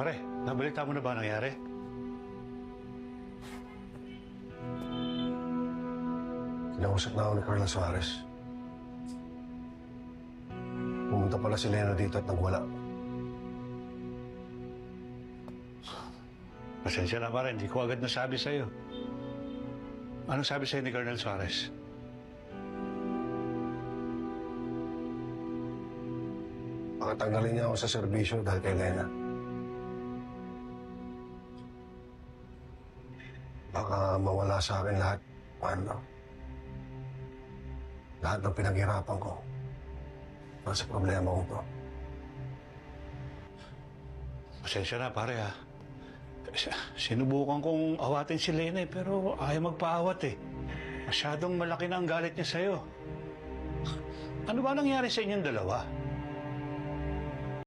Pare, nabalita mo na ba ang nangyari? Kinausap na ako ni Colonel Suarez. Pumunta pala si Lena dito at nagwala. Pasensya na pare, hindi ko agad nasabi sa'yo. Anong sabi sa'yo ni Colonel Suarez? Pakatanggalin niya ako sa serbisyo dahil kay Lena. Baka mawala sa akin lahat, Marlo. Lahat ng pinaghirapan ko para sa problema ko to. Pasensya na pare ha. Sinubukan kong awatin si Lena pero ayaw magpaawat eh. Masyadong malaki na ang galit niya sa'yo. Ano ba nangyari sa inyong dalawa?